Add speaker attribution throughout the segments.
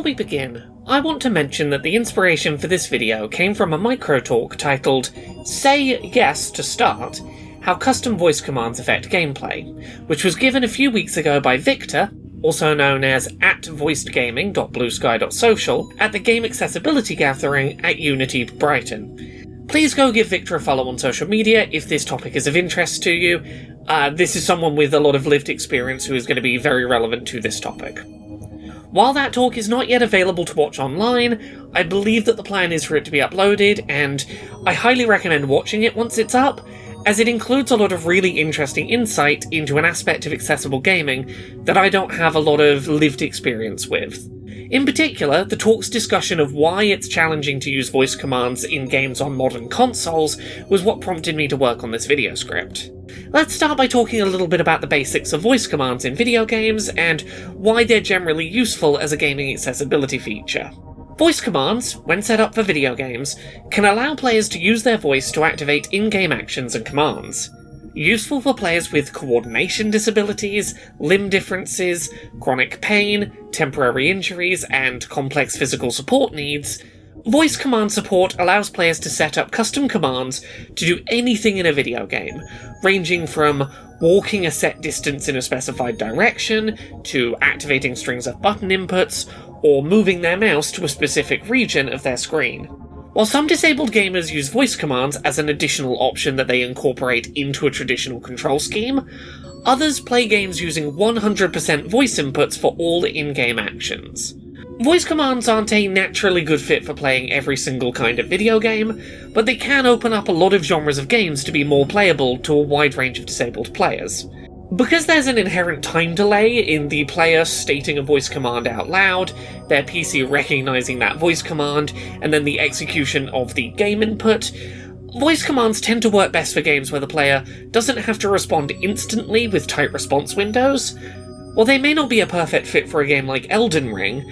Speaker 1: Before we begin, I want to mention that the inspiration for this video came from a micro-talk titled Say Yes to Start, How Custom Voice Commands Affect Gameplay, which was given a few weeks ago by Victor, also known as @voicedgaming.bluesky.social, at the Game Accessibility Gathering at Unity Brighton. Please go give Victor a follow on social media if this topic is of interest to you. This is someone with a lot of lived experience who is going to be very relevant to this topic. While that talk is not yet available to watch online, I believe that the plan is for it to be uploaded, and I highly recommend watching it once it's up, as it includes a lot of really interesting insight into an aspect of accessible gaming that I don't have a lot of lived experience with. In particular, the talk's discussion of why it's challenging to use voice commands in games on modern consoles was what prompted me to work on this video script. Let's start by talking a little bit about the basics of voice commands in video games and why they're generally useful as a gaming accessibility feature. Voice commands, when set up for video games, can allow players to use their voice to activate in-game actions and commands. Useful for players with coordination disabilities, limb differences, chronic pain, temporary injuries, and complex physical support needs, voice command support allows players to set up custom commands to do anything in a video game, ranging from walking a set distance in a specified direction, to activating strings of button inputs, or moving their mouse to a specific region of their screen. While some disabled gamers use voice commands as an additional option that they incorporate into a traditional control scheme, others play games using 100% voice inputs for all in-game actions. Voice commands aren't a naturally good fit for playing every single kind of video game, but they can open up a lot of genres of games to be more playable to a wide range of disabled players. Because there's an inherent time delay in the player stating a voice command out loud, their PC recognizing that voice command, and then the execution of the game input, voice commands tend to work best for games where the player doesn't have to respond instantly with tight response windows. While they may not be a perfect fit for a game like Elden Ring,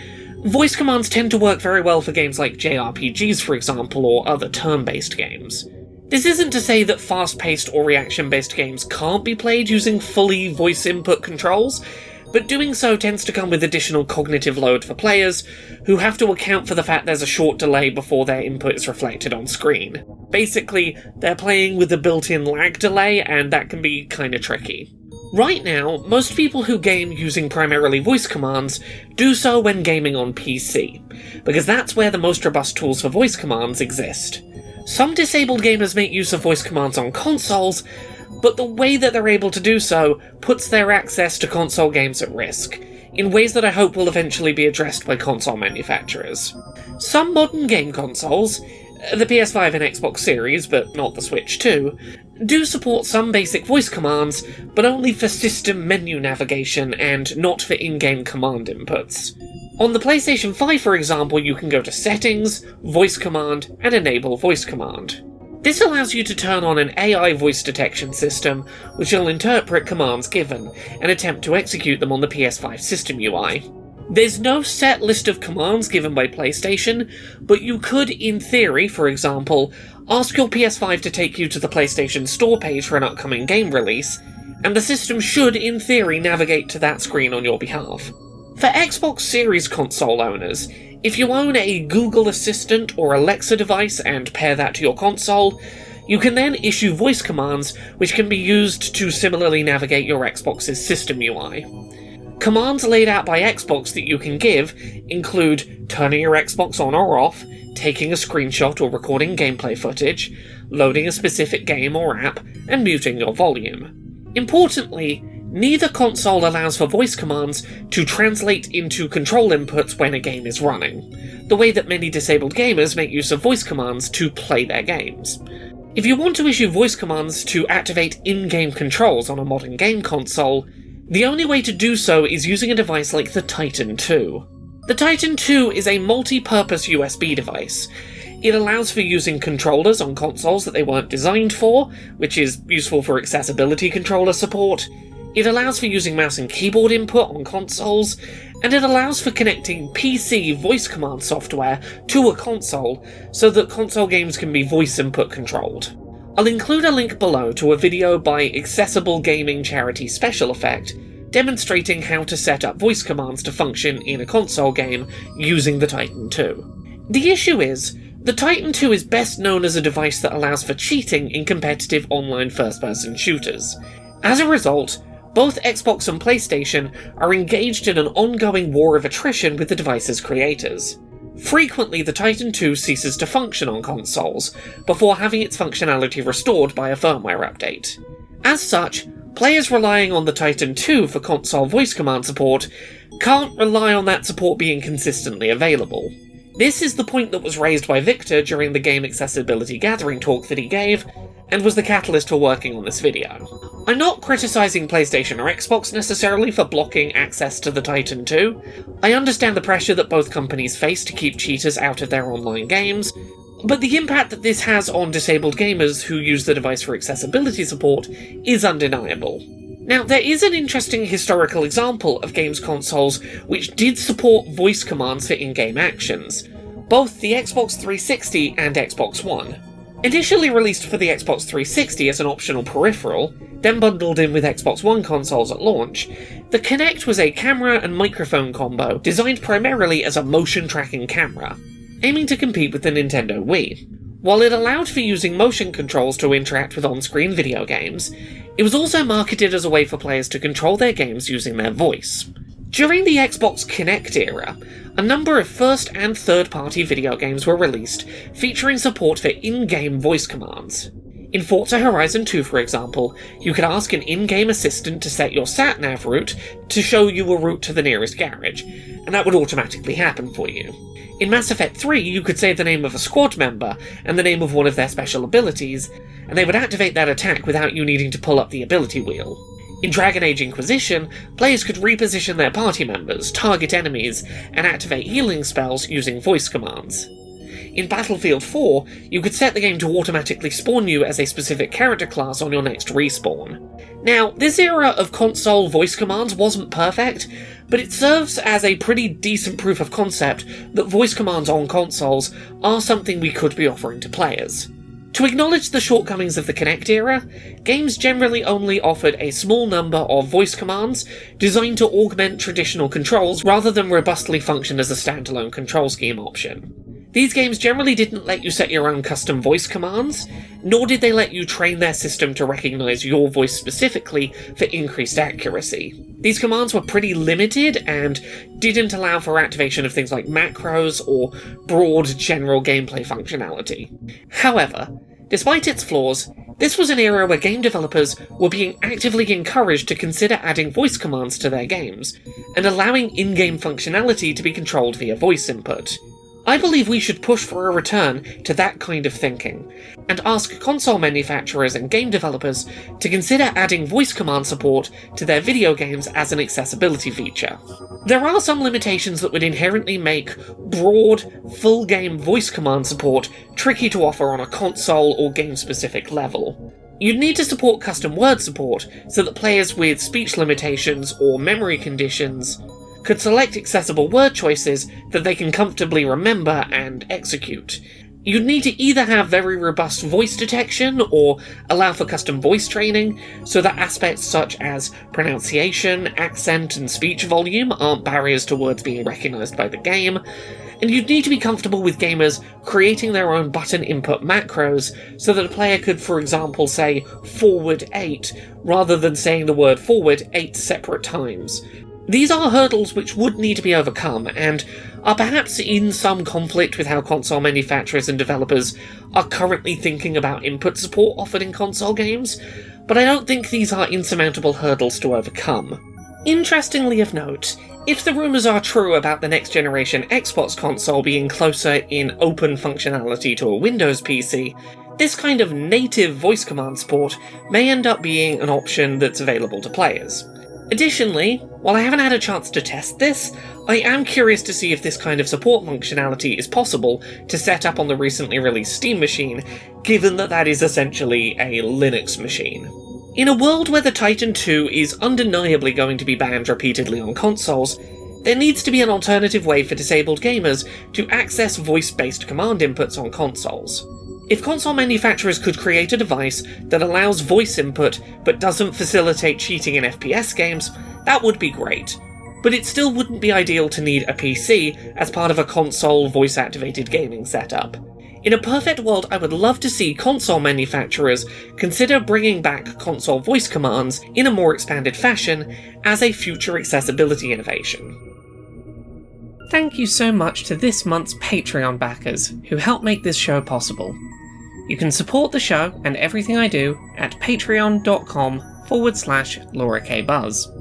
Speaker 1: voice commands tend to work very well for games like JRPGs, for example, or other turn-based games. This isn't to say that fast-paced or reaction-based games can't be played using fully voice input controls, but doing so tends to come with additional cognitive load for players, who have to account for the fact there's a short delay before their input is reflected on screen. Basically, they're playing with a built-in lag delay, and that can be kinda tricky. Right now, most people who game using primarily voice commands do so when gaming on PC, because that's where the most robust tools for voice commands exist. Some disabled gamers make use of voice commands on consoles, but the way that they're able to do so puts their access to console games at risk, in ways that I hope will eventually be addressed by console manufacturers. Some modern game consoles, the PS5 and Xbox Series, but not the Switch too, do support some basic voice commands, but only for system menu navigation and not for in-game command inputs. On the PlayStation 5, for example, you can go to Settings, Voice Command, and Enable Voice Command. This allows you to turn on an AI voice detection system, which will interpret commands given, and attempt to execute them on the PS5 system UI. There's no set list of commands given by PlayStation, but you could, in theory, for example, ask your PS5 to take you to the PlayStation Store page for an upcoming game release, and the system should, in theory, navigate to that screen on your behalf. For Xbox Series console owners, if you own a Google Assistant or Alexa device and pair that to your console, you can then issue voice commands which can be used to similarly navigate your Xbox's system UI. Commands laid out by Xbox that you can give include turning your Xbox on or off, taking a screenshot or recording gameplay footage, loading a specific game or app, and muting your volume. Importantly, neither console allows for voice commands to translate into control inputs when a game is running, the way that many disabled gamers make use of voice commands to play their games. If you want to issue voice commands to activate in-game controls on a modern game console, the only way to do so is using a device like the Titan II. The Titan II is a multi-purpose USB device. It allows for using controllers on consoles that they weren't designed for, which is useful for accessibility controller support. It allows for using mouse and keyboard input on consoles, and it allows for connecting PC voice command software to a console so that console games can be voice input controlled. I'll include a link below to a video by accessible gaming charity Special Effect demonstrating how to set up voice commands to function in a console game using the Titan II. The issue is, the Titan II is best known as a device that allows for cheating in competitive online first-person shooters. As a result, both Xbox and PlayStation are engaged in an ongoing war of attrition with the device's creators. Frequently, the Titan II ceases to function on consoles, before having its functionality restored by a firmware update. As such, players relying on the Titan II for console voice command support can't rely on that support being consistently available. This is the point that was raised by Victor during the Game Accessibility Gathering talk that he gave, and was the catalyst for working on this video. I'm not criticising PlayStation or Xbox necessarily for blocking access to the Titan II. I understand the pressure that both companies face to keep cheaters out of their online games, but the impact that this has on disabled gamers who use the device for accessibility support is undeniable. Now, there is an interesting historical example of games consoles which did support voice commands for in-game actions, both the Xbox 360 and Xbox One. Initially released for the Xbox 360 as an optional peripheral, then bundled in with Xbox One consoles at launch, the Kinect was a camera and microphone combo designed primarily as a motion tracking camera, aiming to compete with the Nintendo Wii. While it allowed for using motion controls to interact with on-screen video games, it was also marketed as a way for players to control their games using their voice. During the Xbox Kinect era, a number of first- and third-party video games were released featuring support for in-game voice commands. In Forza Horizon 2, for example, you could ask an in-game assistant to set your sat-nav route to show you a route to the nearest garage, and that would automatically happen for you. In Mass Effect 3, you could say the name of a squad member and the name of one of their special abilities, and they would activate that attack without you needing to pull up the ability wheel. In Dragon Age Inquisition, players could reposition their party members, target enemies, and activate healing spells using voice commands. In Battlefield 4, you could set the game to automatically spawn you as a specific character class on your next respawn. Now, this era of console voice commands wasn't perfect, but it serves as a pretty decent proof of concept that voice commands on consoles are something we could be offering to players. To acknowledge the shortcomings of the Kinect era, games generally only offered a small number of voice commands designed to augment traditional controls rather than robustly function as a standalone control scheme option. These games generally didn't let you set your own custom voice commands, nor did they let you train their system to recognise your voice specifically for increased accuracy. These commands were pretty limited and didn't allow for activation of things like macros or broad general gameplay functionality. However, despite its flaws, this was an era where game developers were being actively encouraged to consider adding voice commands to their games, and allowing in-game functionality to be controlled via voice input. I believe we should push for a return to that kind of thinking, and ask console manufacturers and game developers to consider adding voice command support to their video games as an accessibility feature. There are some limitations that would inherently make broad, full-game voice command support tricky to offer on a console or game-specific level. You'd need to support custom word support so that players with speech limitations or memory conditions could select accessible word choices that they can comfortably remember and execute. You'd need to either have very robust voice detection or allow for custom voice training so that aspects such as pronunciation, accent, and speech volume aren't barriers to words being recognised by the game, and you'd need to be comfortable with gamers creating their own button input macros so that a player could, for example, say forward 8 rather than saying the word forward 8 separate times. These are hurdles which would need to be overcome, and are perhaps in some conflict with how console manufacturers and developers are currently thinking about input support offered in console games, but I don't think these are insurmountable hurdles to overcome. Interestingly of note, if the rumours are true about the next generation Xbox console being closer in open functionality to a Windows PC, this kind of native voice command support may end up being an option that's available to players. Additionally, while I haven't had a chance to test this, I am curious to see if this kind of support functionality is possible to set up on the recently released Steam machine, given that that is essentially a Linux machine. In a world where the Titan II is undeniably going to be banned repeatedly on consoles, there needs to be an alternative way for disabled gamers to access voice-based command inputs on consoles. If console manufacturers could create a device that allows voice input but doesn't facilitate cheating in FPS games, that would be great. But it still wouldn't be ideal to need a PC as part of a console voice-activated gaming setup. In a perfect world, I would love to see console manufacturers consider bringing back console voice commands in a more expanded fashion as a future accessibility innovation. Thank you so much to this month's Patreon backers who help make this show possible. You can support the show and everything I do at patreon.com/LauraKBuzz.